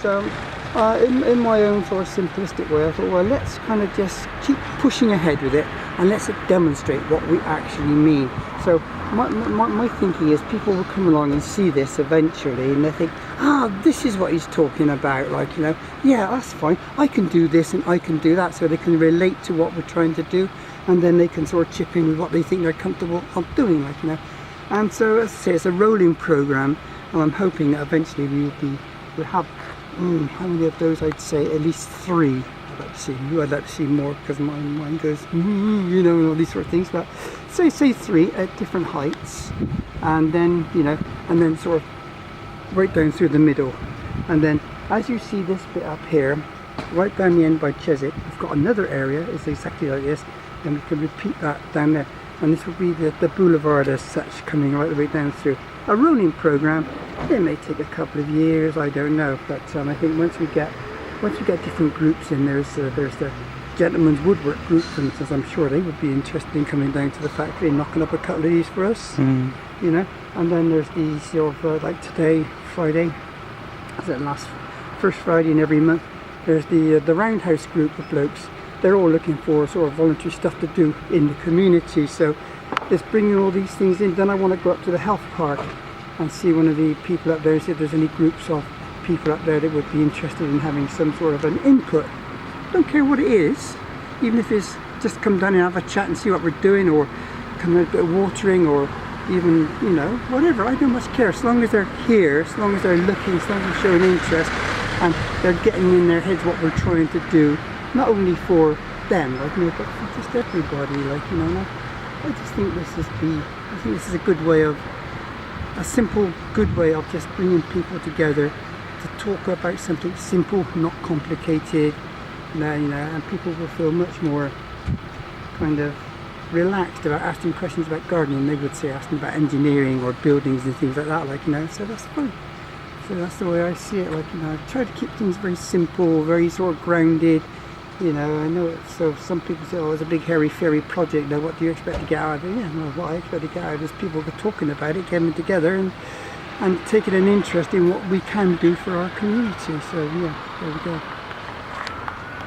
So in my own sort of simplistic way, I thought, well, let's kind of just keep pushing ahead with it and let's demonstrate what we actually mean. So my thinking is people will come along and see this eventually and they think, this is what he's talking about, like, you know, yeah, that's fine, I can do this and I can do that, so they can relate to what we're trying to do, and then they can sort of chip in with what they think they're comfortable of doing, like, you know. And so, as I say, it's a rolling program, and I'm hoping that eventually we'll have how many of those? I'd say at least 3. I'd like to see more, because my mind goes, you know, and all these sort of things. But say 3 at different heights, and then, you know, and then sort of right down through the middle. And then, as you see this bit up here, right down the end by Chiswick, we've got another area. It's exactly like this, and we can repeat that down there. And this will be the boulevard as such, coming right the way down through. A rolling program. It may take a couple of years, I don't know, but I think once we get different groups in, there's the gentleman's woodwork group, for instance. I'm sure they would be interested in coming down to the factory and knocking up a couple of these for us, you know. And then there's these sort of like today, Friday, is it first Friday in every month, there's the roundhouse group of blokes. They're all looking for sort of voluntary stuff to do in the community, so it's bringing all these things in. Then I want to go up to the health park and see one of the people up there, see if there's any groups of people up there that would be interested in having some sort of an input. Don't care what it is, even if it's just come down and have a chat and see what we're doing, or come out a bit of watering, or even, you know, whatever. I don't much care, as long as they're here, as long as they're looking, as long as they're showing interest and they're getting in their heads what we're trying to do, not only for them, like, you know, but for just everybody, like, you know. I just think this is a good way of, a simple, good way of just bringing people together to talk about something simple, not complicated, you know, and people will feel much more kind of relaxed about asking questions about gardening. They would say asking about engineering or buildings and things like that, like, you know, so that's fine. So that's the way I see it, like, you know, I try to keep things very simple, very sort of grounded. You know, I know it's, so some people say, oh, it's a big hairy fairy project, now what do you expect to get out of it? Yeah, well, what I expect to get out is people talking about it, getting together and taking an interest in what we can do for our community. So yeah, there we go.